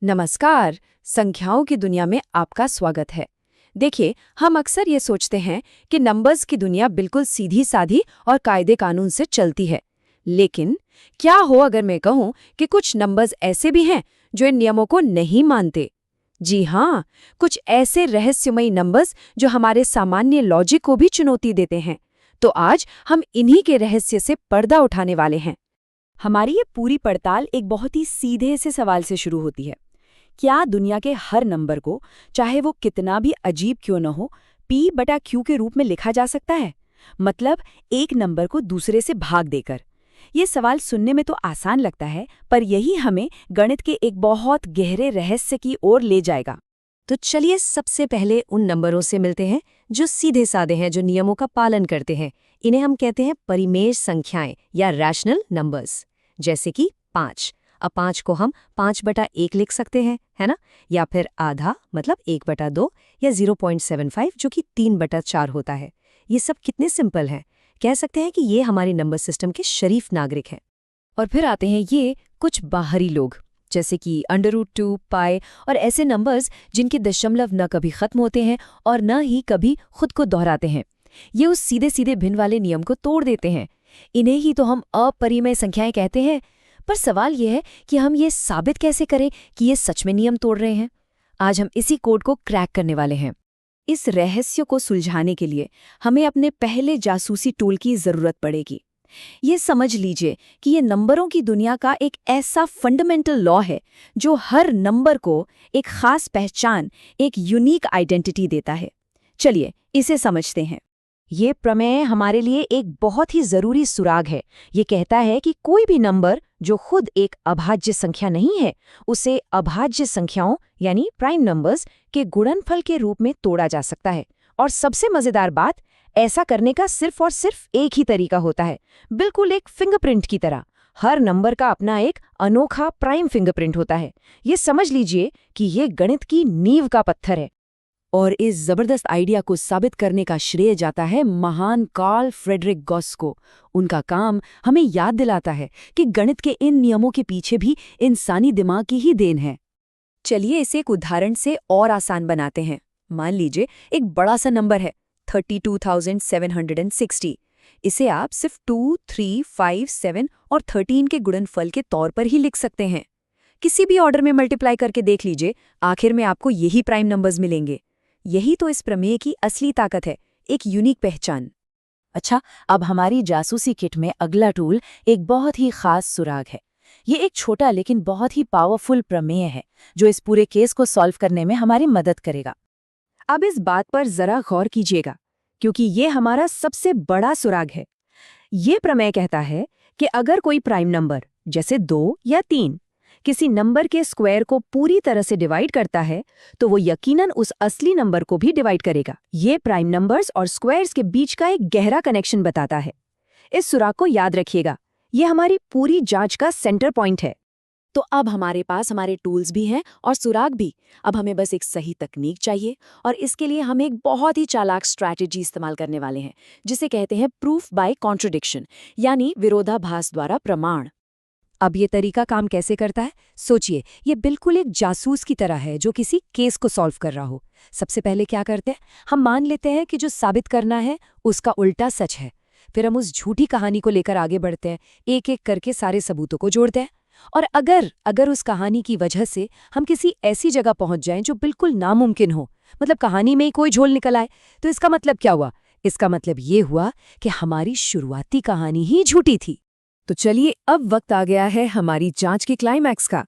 नमस्कार। संख्याओं की दुनिया में आपका स्वागत है। देखिए, हम अक्सर ये सोचते हैं कि नंबर्स की दुनिया बिल्कुल सीधी साधी और कायदे कानून से चलती है। लेकिन क्या हो अगर मैं कहूँ कि कुछ नंबर्स ऐसे भी हैं जो इन नियमों को नहीं मानते। जी हाँ, कुछ ऐसे रहस्यमयी नंबर्स जो हमारे सामान्य लॉजिक को भी चुनौती देते हैं। तो आज हम इन्हीं के रहस्य से पर्दा उठाने वाले हैं। हमारी ये पूरी पड़ताल एक बहुत ही सीधे से सवाल से शुरू होती है। क्या दुनिया के हर नंबर को, चाहे वो कितना भी अजीब क्यों न हो, P/Q के रूप में लिखा जा सकता है? मतलब एक नंबर को दूसरे से भाग देकर। ये सवाल सुनने में तो आसान लगता है, पर यही हमें गणित के एक बहुत गहरे रहस्य की ओर ले जाएगा। तो चलिए सबसे पहले उन नंबरों से मिलते हैं जो सीधे साधे हैं, जो नियमों का पालन करते हैं। इन्हें हम कहते हैं परिमेय संख्याएं या रैशनल नंबर्स। जैसे कि 5। अब 5 को हम 5/1 लिख सकते हैं, है ना? या फिर आधा मतलब 1/2 या 0.75 जो कि 3/4 होता है। ये सब कितने सिंपल हैं। कह सकते हैं कि ये हमारे नंबर सिस्टम के शरीफ नागरिक हैं। और फिर आते हैं ये कुछ बाहरी लोग, जैसे कि √2, पाई और ऐसे नंबर्स जिनके दशमलव न कभी खत्म होते हैं और न ही कभी खुद को दोहराते हैं। ये उस सीधे सीधे भिन्न वाले नियम को तोड़ देते हैं। इन्हें ही तो हम अपरिमेय संख्याएं कहते हैं। पर सवाल यह है कि हम ये साबित कैसे करें कि ये सच में नियम तोड़ रहे हैं। आज हम इसी कोड को क्रैक करने वाले हैं। इस रहस्य को सुलझाने के लिए हमें अपने पहले जासूसी टूल की जरूरत पड़ेगी। ये समझ लीजिए कि ये नंबरों की दुनिया का एक ऐसा फंडामेंटल लॉ है जो हर नंबर को एक खास पहचान, एक यूनिक आइडेंटिटी देता है। चलिए इसे समझते हैं। ये प्रमेय हमारे लिए एक बहुत ही जरूरी सुराग है। ये कहता है कि कोई भी नंबर जो खुद एक अभाज्य संख्या नहीं है, उसे अभाज्य संख्याओं यानी प्राइम नंबर्स के गुणनफल के रूप में तोड़ा जा सकता है। और सबसे मजेदार बात, ऐसा करने का सिर्फ और सिर्फ एक ही तरीका होता है, बिल्कुल एक फिंगरप्रिंट की तरह। हर नंबर का अपना एक अनोखा प्राइम फिंगरप्रिंट होता है। ये समझ लीजिए कि ये गणित की नींव का पत्थर है। और इस जबरदस्त आइडिया को साबित करने का श्रेय जाता है महान कार्ल फ्रेडरिक गॉस को। उनका काम हमें याद दिलाता है कि गणित के इन नियमों के पीछे भी इंसानी दिमाग की ही देन है। चलिए इसे एक उदाहरण से और आसान बनाते हैं। मान लीजिए एक बड़ा सा नंबर है 32,760। इसे आप सिर्फ 2, 3, 5, 7 और 13 के गुणनफल के तौर पर ही लिख सकते हैं। किसी भी ऑर्डर में मल्टीप्लाई करके देख लीजिए, आखिर में आपको यही प्राइम नंबर्स मिलेंगे। यही तो इस प्रमेय की असली ताकत है, एक यूनिक पहचान। अच्छा, अब हमारी जासूसी किट में अगला टूल एक बहुत ही खास सुराग है। ये एक छोटा लेकिन बहुत ही पावरफुल प्रमेय है जो इस पूरे केस को सॉल्व करने में हमारी मदद करेगा। अब इस बात पर जरा गौर कीजिएगा, क्योंकि ये हमारा सबसे बड़ा सुराग है। ये प्रमेय कहता है कि अगर कोई प्राइम नंबर जैसे 2 या 3 किसी नंबर के स्क्वायर को पूरी तरह से डिवाइड करता है, तो वो यकीनन उस असली नंबर को भी डिवाइड करेगा। ये प्राइम नंबर्स और स्क्वायर्स के बीच का एक गहरा कनेक्शन बताता है। इस सुराग को याद रखिएगा, ये हमारी पूरी जांच का सेंटर पॉइंट है। तो अब हमारे पास हमारे टूल्स भी हैं और सुराग भी। अब हमें बस एक सही तकनीक चाहिए, और इसके लिए हम एक बहुत ही चालाक स्ट्रैटेजी इस्तेमाल करने वाले हैं, जिसे कहते हैं प्रूफ बाय कॉन्ट्रडिक्शन, यानी विरोधाभास द्वारा प्रमाण। अब ये तरीका काम कैसे करता है? सोचिए, ये बिल्कुल एक जासूस की तरह है जो किसी केस को सॉल्व कर रहा हो। सबसे पहले क्या करते हैं, हम मान लेते हैं कि जो साबित करना है उसका उल्टा सच है। फिर हम उस झूठी कहानी को लेकर आगे बढ़ते हैं, एक एक करके सारे सबूतों को जोड़ते हैं। और अगर उस कहानी की वजह से हम किसी ऐसी जगह पहुंच जाएं जो बिल्कुल नामुमकिन हो, मतलब कहानी में ही कोई झोल निकल आए, तो इसका मतलब क्या हुआ? इसका मतलब ये हुआ कि हमारी शुरुआती कहानी ही झूठी थी। तो चलिए अब वक्त आ गया है हमारी जांच के क्लाइमैक्स का।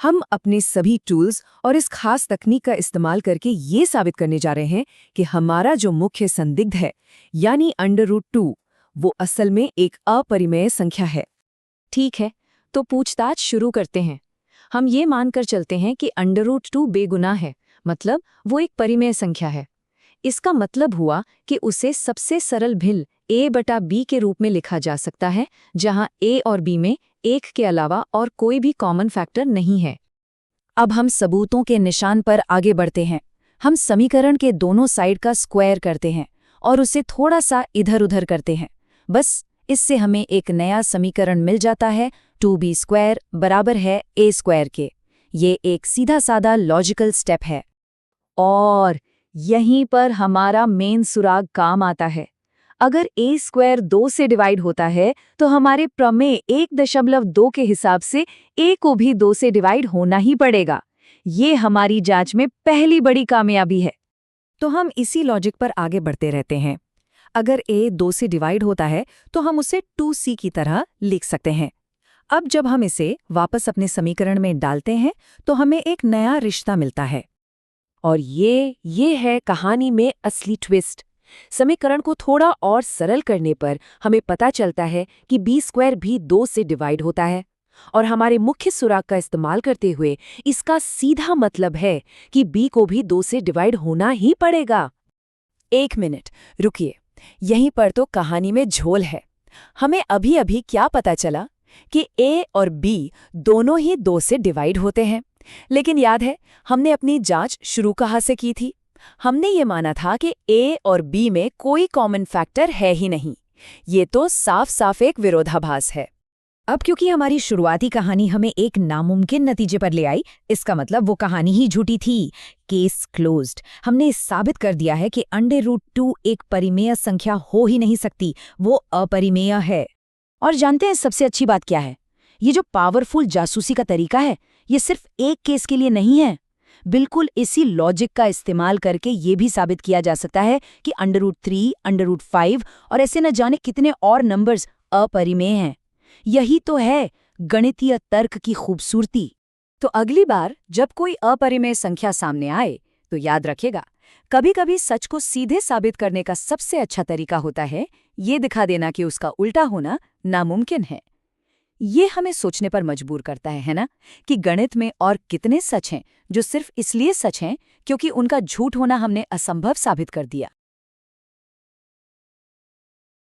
हम अपने सभी टूल्स और इस खास तकनीक का इस्तेमाल करके ये साबित करने जा रहे हैं कि हमारा जो मुख्य संदिग्ध है, यानी √2, वो असल में एक अपरिमेय संख्या है। ठीक है, तो पूछताछ शुरू करते हैं। हम ये मानकर चलते हैं कि √2 बेगुनाह है, मतलब वो एक परिमेय संख्या है। इसका मतलब हुआ कि उसे सबसे सरल भिन्न a/b के रूप में लिखा जा सकता है, जहां a और b में 1 के अलावा और कोई भी कॉमन फैक्टर नहीं है। अब हम सबूतों के निशान पर आगे बढ़ते हैं। हम समीकरण के दोनों साइड का स्क्वायर करते हैं और उसे थोड़ा सा इधर-उधर करते हैं। बस इससे हमें एक नया समीकरण मिल जाता है, 2b² बराबर है a² के। ये एक सीधा साधा लॉजिकल स्टेप है। और यहीं पर हमारा मेन सुराग काम आता है। अगर a स्क्वायर 2 से डिवाइड होता है तो हमारे प्रमेय 1.2 के हिसाब से a को भी 2 से डिवाइड होना ही पड़ेगा। ये हमारी जांच में पहली बड़ी कामयाबी है। तो हम इसी लॉजिक पर आगे बढ़ते रहते हैं। अगर a 2 से डिवाइड होता है तो हम उसे 2c की तरह लिख सकते हैं। अब जब हम इसे वापस अपने समीकरण में डालते हैं तो हमें एक नया रिश्ता मिलता है। और ये है कहानी में असली ट्विस्ट। समीकरण को थोड़ा और सरल करने पर हमें पता चलता है कि b स्क्वायर भी 2 से डिवाइड होता है। और हमारे मुख्य सुराग का इस्तेमाल करते हुए इसका सीधा मतलब है कि b को भी 2 से डिवाइड होना ही पड़ेगा। एक मिनट रुकिए, यहीं पर तो कहानी में झोल है। हमें अभी अभी क्या पता चला कि a और b दोनों ही 2 से डिवाइड होते हैं। लेकिन याद है हमने अपनी जांच शुरू कहाँ से की थी? हमने ये माना था कि a और b में कोई कॉमन फैक्टर है ही नहीं। ये तो साफ साफ एक विरोधाभास है। अब क्योंकि हमारी शुरुआती कहानी हमें एक नामुमकिन नतीजे पर ले आई, इसका मतलब वो कहानी ही झूठी थी। Case closed. हमने साबित कर दिया है कि √2 एक परिमेय संख्या हो ही नहीं सकती, वो अपरिमेय है। और जानते हैं सबसे अच्छी बात क्या है? ये जो पावरफुल जासूसी का तरीका है, ये सिर्फ एक केस के लिए नहीं है। बिल्कुल इसी लॉजिक का इस्तेमाल करके ये भी साबित किया जा सकता है कि √3, √5 और ऐसे न जाने कितने और नंबर्स अपरिमेय हैं। यही तो है गणितीय तर्क की खूबसूरती। तो अगली बार जब कोई अपरिमेय संख्या सामने आए तो याद रखेगा, कभी-कभी सच को सीधे साबित करने का सबसे अच्छा तरीका होता है ये दिखा देना कि उसका उल्टा होना नामुमकिन है। ये हमें सोचने पर मजबूर करता है ना, कि गणित में और कितने सच हैं जो सिर्फ इसलिए सच हैं क्योंकि उनका झूठ होना हमने असंभव साबित कर दिया।